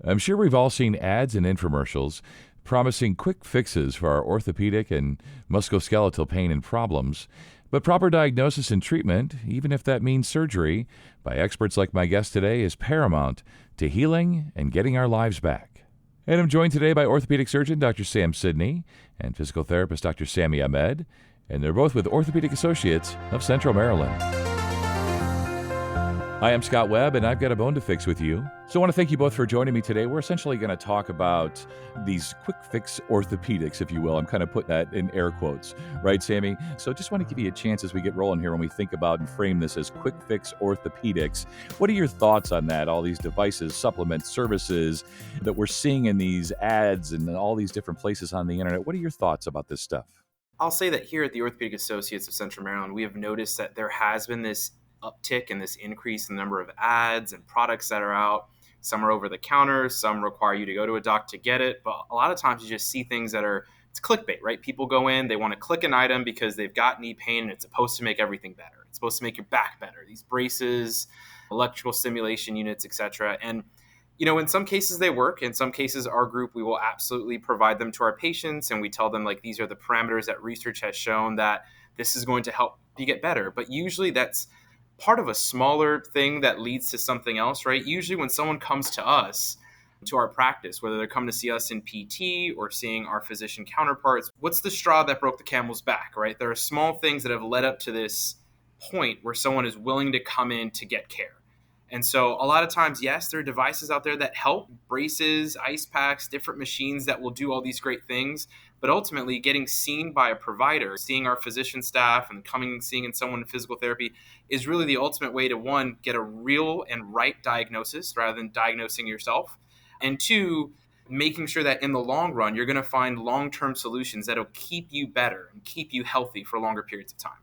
I'm sure we've all seen ads and infomercials promising quick fixes for our orthopedic and musculoskeletal pain and problems. But proper diagnosis and treatment, even if that means surgery, by experts like my guest today, is paramount to healing and getting our lives back. And I'm joined today by orthopedic surgeon Dr. Sam Sydney and physical therapist Dr. Sami Ahmed, and they're both with Orthopedic Associates of Central Maryland. Hi, I'm Scott Webb, and I've got a bone to fix with you. So I want to thank you both for joining me today. We're essentially going to talk about these quick fix orthopedics, if you will. I'm kind of putting that in air quotes, right, Sammy? So just want to give you a chance as we get rolling here when we think about and frame this as quick fix orthopedics. What are your thoughts on that? All these devices, supplements, services that we're seeing in these ads and all these different places on the internet. What are your thoughts about this stuff? I'll say that here at the Orthopedic Associates of Central Maryland, we have noticed that there has been this uptick and this increase in the number of ads and products that are out. Some are over the counter, some require you to go to a doc to get it, but a lot of times you just see things that are, it's clickbait, right? People go in, they want to click an item because they've got knee pain and it's supposed to make everything better. It's supposed to make your back better. These braces, electrical stimulation units, etc. And in some cases they work. In some cases, our group, we will absolutely provide them to our patients, and we tell them like these are the parameters that research has shown that this is going to help you get better. But usually that's part of a smaller thing that leads to something else, right? Usually when someone comes to us, to our practice, whether they're coming to see us in PT or seeing our physician counterparts, what's the straw that broke the camel's back, right? There are small things that have led up to this point where someone is willing to come in to get care. And so a lot of times, yes, there are devices out there that help, braces, ice packs, different machines that will do all these great things. But ultimately, getting seen by a provider, seeing our physician staff and coming and seeing someone in physical therapy is really the ultimate way to, one, get a real and right diagnosis rather than diagnosing yourself. And two, making sure that in the long run, you're going to find long-term solutions that'll keep you better and keep you healthy for longer periods of time.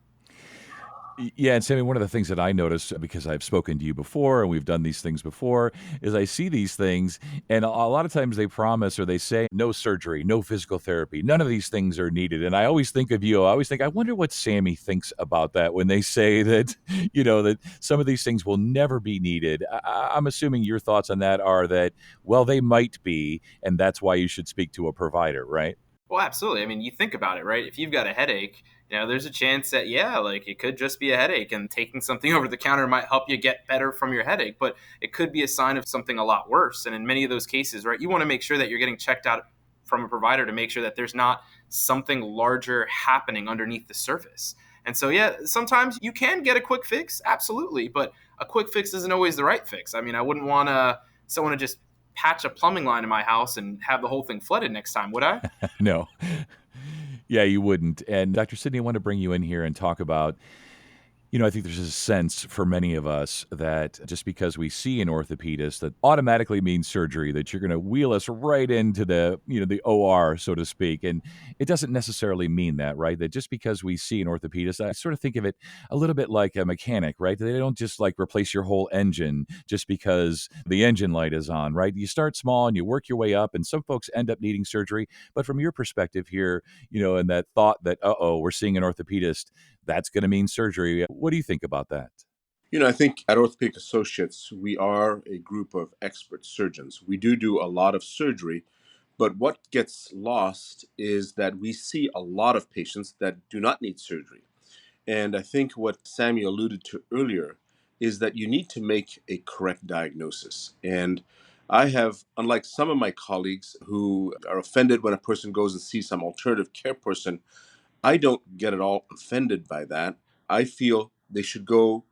Yeah, and Sammy, one of the things that I notice, because I've spoken to you before and we've done these things before, is I see these things and a lot of times they promise or they say no surgery, no physical therapy, none of these things are needed. And I always think of you, I wonder what Sammy thinks about that when they say that, that some of these things will never be needed. I'm assuming your thoughts on that are that, well, they might be, and that's why you should speak to a provider, right? Well, absolutely. I mean, you think about it, right? If you've got a headache, there's a chance that, it could just be a headache and taking something over the counter might help you get better from your headache, but it could be a sign of something a lot worse. And in many of those cases, right, you want to make sure that you're getting checked out from a provider to make sure that there's not something larger happening underneath the surface. And so, yeah, sometimes you can get a quick fix, absolutely, but a quick fix isn't always the right fix. I mean, I wouldn't want someone to just patch a plumbing line in my house and have the whole thing flooded next time, would I? No. Yeah, you wouldn't. And Dr. Sydney, I want to bring you in here and talk about, I think there's a sense for many of us that just because we see an orthopedist, that automatically means surgery, that you're going to wheel us right into the OR, so to speak. And it doesn't necessarily mean that, right? That just because we see an orthopedist, I sort of think of it a little bit like a mechanic, right? They don't just like replace your whole engine just because the engine light is on, right? You start small and you work your way up, and some folks end up needing surgery. But from your perspective here, and that thought that, we're seeing an orthopedist, that's going to mean surgery. What do you think about that? I think at Orthopedic Associates, we are a group of expert surgeons. We do a lot of surgery, but what gets lost is that we see a lot of patients that do not need surgery. And I think what Sammy alluded to earlier is that you need to make a correct diagnosis. And I have, unlike some of my colleagues who are offended when a person goes and sees some alternative care person, I don't get at all offended by that. I feel they should go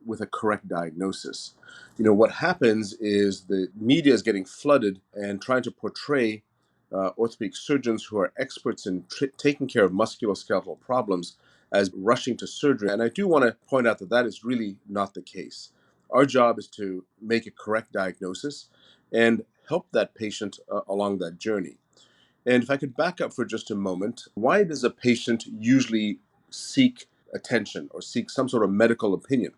with a correct diagnosis. What happens is the media is getting flooded and trying to portray orthopedic surgeons who are experts in taking care of musculoskeletal problems as rushing to surgery. And I do want to point out that that is really not the case. Our job is to make a correct diagnosis and help that patient along that journey. And if I could back up for just a moment, why does a patient usually seek attention or seek some sort of medical opinion?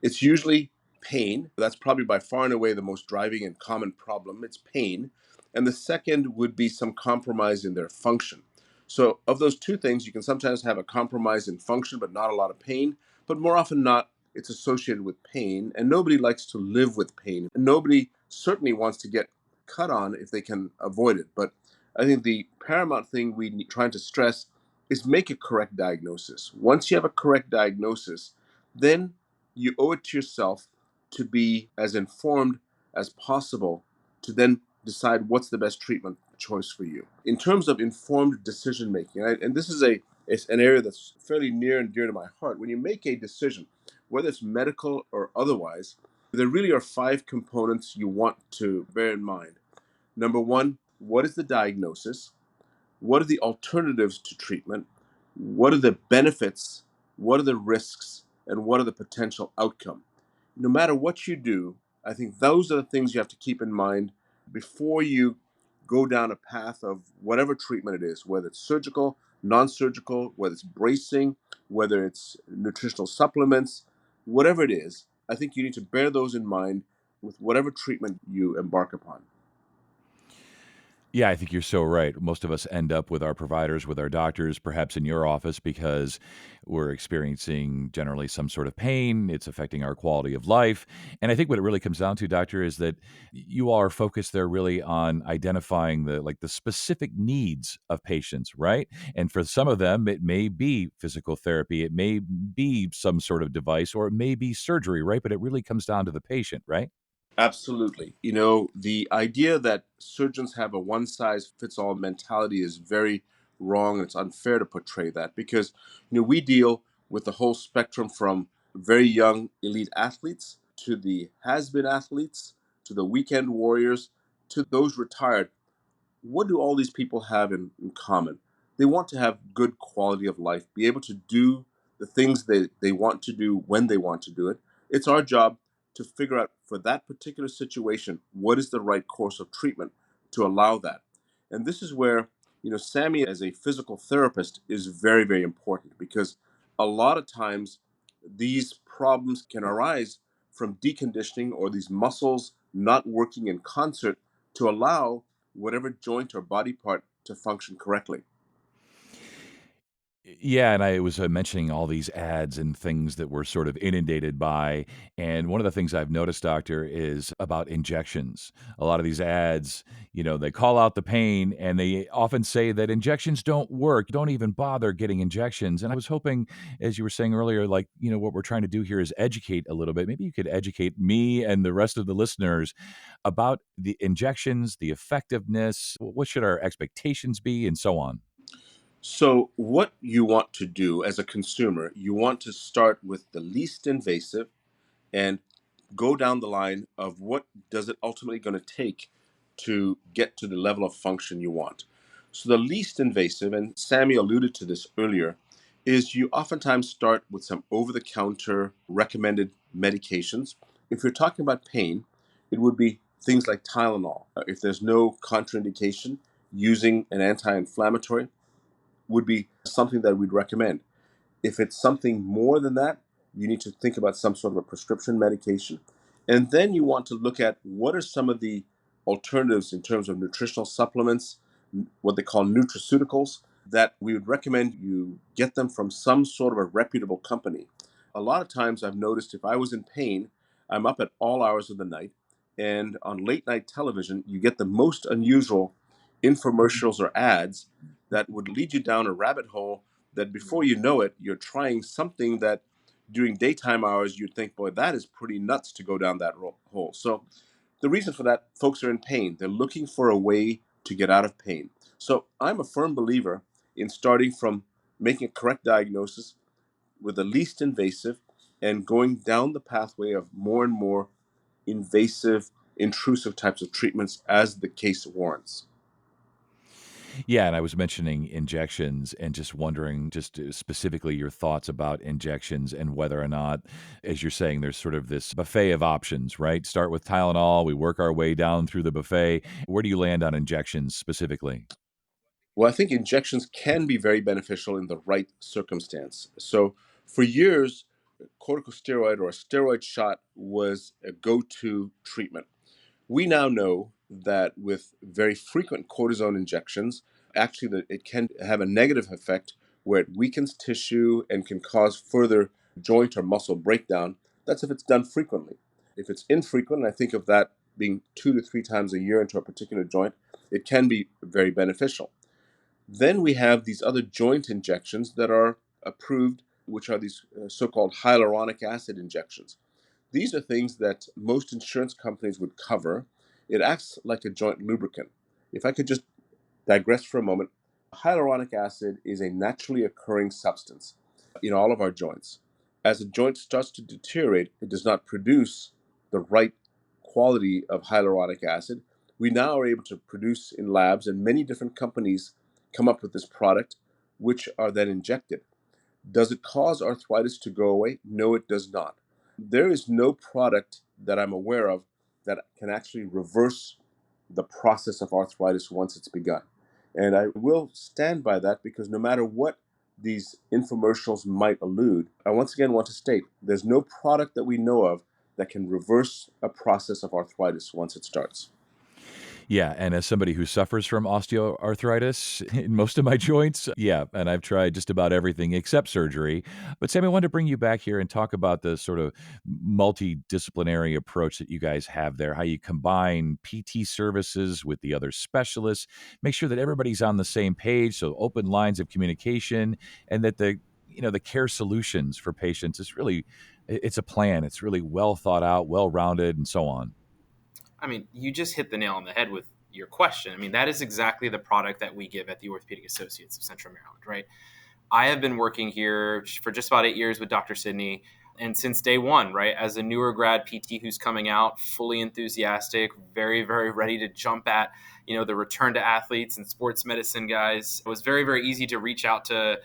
It's usually pain. That's probably by far and away the most driving and common problem. It's pain. And the second would be some compromise in their function. So of those two things, you can sometimes have a compromise in function, but not a lot of pain. But more often not, it's associated with pain. And nobody likes to live with pain. And nobody certainly wants to get cut on if they can avoid it. But I think the paramount thing trying to stress is make a correct diagnosis. Once you have a correct diagnosis, then you owe it to yourself to be as informed as possible to then decide what's the best treatment choice for you. In terms of informed decision making, and this is it's an area that's fairly near and dear to my heart. When you make a decision, whether it's medical or otherwise, there really are five components you want to bear in mind. Number one, what is the diagnosis? What are the alternatives to treatment? What are the benefits? What are the risks? And what are the potential outcome? No matter what you do, I think those are the things you have to keep in mind before you go down a path of whatever treatment it is, whether it's surgical, non-surgical, whether it's bracing, whether it's nutritional supplements, whatever it is. I think you need to bear those in mind with whatever treatment you embark upon. Yeah, I think you're so right. Most of us end up with our providers, with our doctors, perhaps in your office, because we're experiencing generally some sort of pain. It's affecting our quality of life. And I think what it really comes down to, doctor, is that you all are focused there really on identifying the specific needs of patients, right? And for some of them, it may be physical therapy, it may be some sort of device, or it may be surgery, right? But it really comes down to the patient, right? Absolutely. The idea that surgeons have a one size fits all mentality is very wrong, and it's unfair to portray that because we deal with the whole spectrum from very young elite athletes to the has been athletes to the weekend warriors to those retired. What do all these people have in common? They want to have good quality of life, be able to do the things they want to do when they want to do it. It's our job to figure out for that particular situation what is the right course of treatment to allow that. And this is where, Sammy as a physical therapist is very, very important because a lot of times these problems can arise from deconditioning or these muscles not working in concert to allow whatever joint or body part to function correctly. Yeah, and I was mentioning all these ads and things that we're sort of inundated by. And one of the things I've noticed, doctor, is about injections. A lot of these ads, they call out the pain and they often say that injections don't work. Don't even bother getting injections. And I was hoping, as you were saying earlier, what we're trying to do here is educate a little bit. Maybe you could educate me and the rest of the listeners about the injections, the effectiveness, what should our expectations be, and so on. So, what you want to do as a consumer, you want to start with the least invasive and go down the line of what does it ultimately going to take to get to the level of function you want. So the least invasive, and Sammy alluded to this earlier, is you oftentimes start with some over-the-counter recommended medications. If you're talking about pain, it would be things like Tylenol. If there's no contraindication, using an anti-inflammatory would be something that we'd recommend. If it's something more than that, you need to think about some sort of a prescription medication. And then you want to look at what are some of the alternatives in terms of nutritional supplements, what they call nutraceuticals, that we would recommend you get them from some sort of a reputable company. A lot of times I've noticed if I was in pain, I'm up at all hours of the night, and on late night television, you get the most unusual infomercials or ads that would lead you down a rabbit hole that before you know it, you're trying something that during daytime hours you'd think, boy, that is pretty nuts to go down that hole. So the reason for that, folks are in pain. They're looking for a way to get out of pain. So I'm a firm believer in starting from making a correct diagnosis with the least invasive and going down the pathway of more and more invasive, intrusive types of treatments as the case warrants. Yeah, and I was mentioning injections and just wondering, just specifically your thoughts about injections and whether or not, as you're saying, there's sort of this buffet of options, right? Start with Tylenol, we work our way down through the buffet. Where do you land on injections specifically? Well, I think injections can be very beneficial in the right circumstance. So, for years, corticosteroid or a steroid shot was a go to treatment. We now know that with very frequent cortisone injections, actually, that it can have a negative effect where it weakens tissue and can cause further joint or muscle breakdown. That's if it's done frequently. If it's infrequent, I think of that being 2 to 3 times a year into a particular joint, it can be very beneficial. Then we have these other joint injections that are approved, which are these so-called hyaluronic acid injections. These are things that most insurance companies would cover. It acts like a joint lubricant. If I could just digress for a moment, hyaluronic acid is a naturally occurring substance in all of our joints. As a joint starts to deteriorate, it does not produce the right quality of hyaluronic acid. We now are able to produce in labs, and many different companies come up with this product, which are then injected. Does it cause arthritis to go away? No, it does not. There is no product that I'm aware of that can actually reverse the process of arthritis once it's begun. And I will stand by that because no matter what these infomercials might allude, I once again want to state there's no product that we know of that can reverse a process of arthritis once it starts. Yeah, and as somebody who suffers from osteoarthritis in most of my joints, yeah, and I've tried just about everything except surgery. But Sam, I wanted to bring you back here and talk about the sort of multidisciplinary approach that you guys have there, how you combine PT services with the other specialists, make sure that everybody's on the same page, so open lines of communication, and that the care solutions for patients is really it's a plan. It's really well thought out, well rounded, and so on. I mean, you just hit the nail on the head with your question. I mean, that is exactly the product that we give at the Orthopedic Associates of Central Maryland, right? I have been working here for just about 8 years with Dr. Sydney. And since day one, right, as a newer grad PT who's coming out, fully enthusiastic, very, very ready to jump at, the return to athletes and sports medicine guys, it was very, very easy to reach out to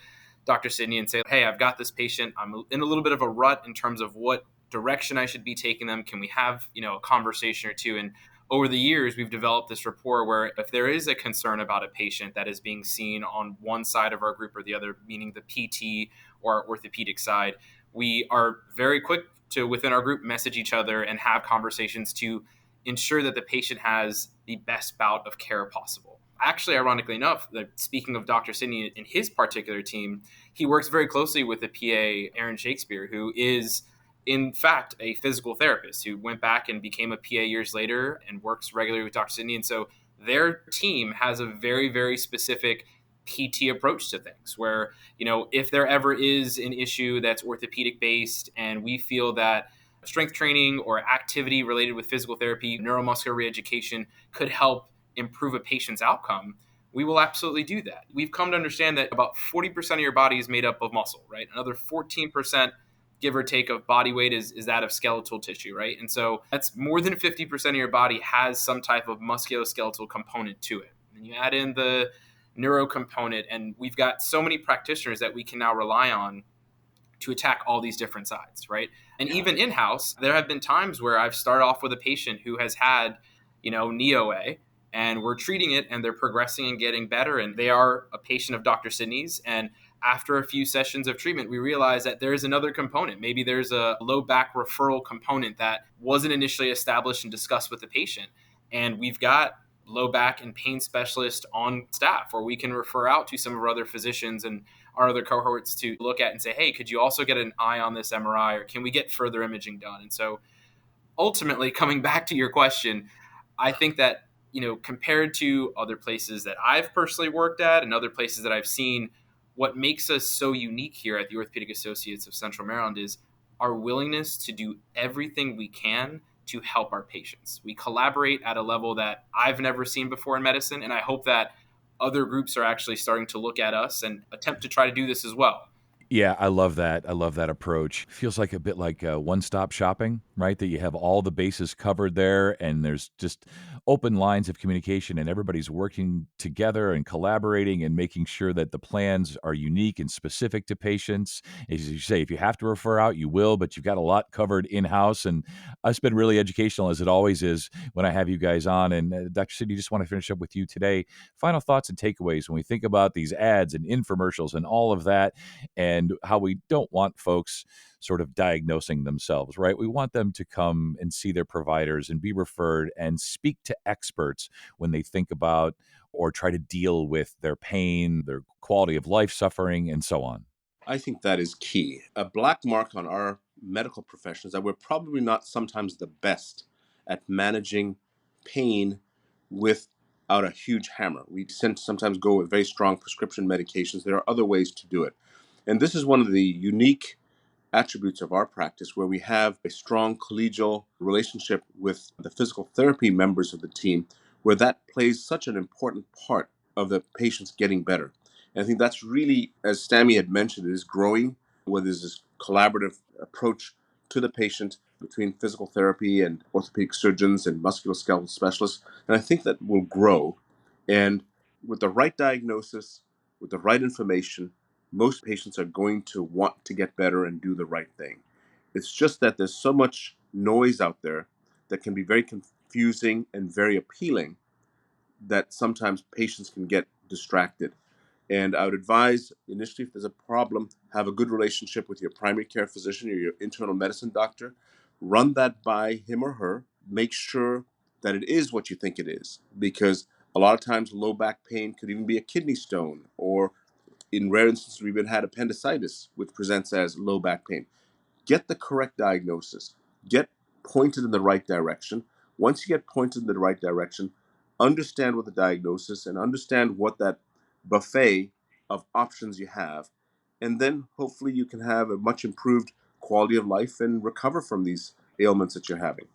Dr. Sydney and say, hey, I've got this patient. I'm in a little bit of a rut in terms of what direction I should be taking them. Can we have, a conversation or two? And over the years, we've developed this rapport where if there is a concern about a patient that is being seen on one side of our group or the other, meaning the PT or our orthopedic side, we are very quick to, within our group, message each other and have conversations to ensure that the patient has the best bout of care possible. Actually, ironically enough, speaking of Dr. Sydney and his particular team, he works very closely with the PA, Aaron Shakespeare, who is in fact a physical therapist who went back and became a PA years later and works regularly with Dr. Sydney. And so their team has a very, very specific PT approach to things where, if there ever is an issue that's orthopedic based and we feel that strength training or activity related with physical therapy, neuromuscular reeducation could help improve a patient's outcome, we will absolutely do that. We've come to understand that about 40% of your body is made up of muscle, right? Another 14%, give or take, of body weight is that of skeletal tissue, right? And so that's more than 50% of your body has some type of musculoskeletal component to it. And you add in the neuro component, and we've got so many practitioners that we can now rely on to attack all these different sides, right? And even in-house, there have been times where I've started off with a patient who has had, knee OA, and we're treating it and they're progressing and getting better, and they are a patient of Dr. Sydney's. And after a few sessions of treatment, we realize that there is another component. Maybe there's a low back referral component that wasn't initially established and discussed with the patient. And we've got low back and pain specialist on staff, or we can refer out to some of our other physicians and our other cohorts to look at and say, hey, could you also get an eye on this MRI, or can we get further imaging done? And so ultimately, coming back to your question, I think that, compared to other places that I've personally worked at and other places that I've seen, what makes us so unique here at the Orthopedic Associates of Central Maryland is our willingness to do everything we can to help our patients. We collaborate at a level that I've never seen before in medicine, and I hope that other groups are actually starting to look at us and attempt to try to do this as well. Yeah, I love that. I love that approach. Feels like a bit like one-stop shopping, right? That you have all the bases covered there, and there's just open lines of communication, and everybody's working together and collaborating and making sure that the plans are unique and specific to patients. As you say, if you have to refer out, you will, but you've got a lot covered in-house, and it's been really educational, as it always is when I have you guys on. And Dr. Sidney, just want to finish up with you today. Final thoughts and takeaways when we think about these ads and infomercials and all of that, and how we don't want folks sort of diagnosing themselves, right? We want them to come and see their providers and be referred and speak to experts when they think about or try to deal with their pain, their quality of life suffering, and so on. I think that is key. A black mark on our medical profession is that we're probably not sometimes the best at managing pain without a huge hammer. We sometimes go with very strong prescription medications. There are other ways to do it. And this is one of the unique attributes of our practice, where we have a strong collegial relationship with the physical therapy members of the team, where that plays such an important part of the patients getting better. And I think that's really, as Sami had mentioned, it is growing, where there's this collaborative approach to the patient between physical therapy and orthopedic surgeons and musculoskeletal specialists. And I think that will grow. And with the right diagnosis, with the right information, most patients are going to want to get better and do the right thing. It's just that there's so much noise out there that can be very confusing and very appealing that sometimes patients can get distracted. And I would advise initially, if there's a problem, have a good relationship with your primary care physician or your internal medicine doctor. Run that by him or her. Make sure that it is what you think it is, because a lot of times low back pain could even be a kidney stone, or in rare instances, we've even had appendicitis, which presents as low back pain. Get the correct diagnosis. Get pointed in the right direction. Once you get pointed in the right direction, understand what the diagnosis and understand what that buffet of options you have. And then hopefully you can have a much improved quality of life and recover from these ailments that you're having.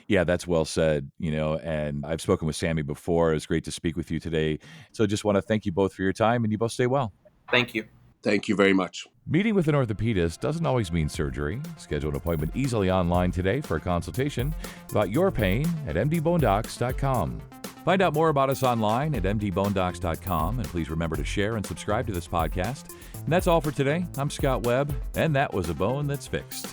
Yeah, that's well said, and I've spoken with Sami before. It was great to speak with you today. So just want to thank you both for your time, and you both stay well. Thank you. Thank you very much. Meeting with an orthopedist doesn't always mean surgery. Schedule an appointment easily online today for a consultation about your pain at mdbonedocs.com. Find out more about us online at mdbonedocs.com, and please remember to share and subscribe to this podcast. And that's all for today. I'm Scott Webb, and that was A Bone That's Fixed.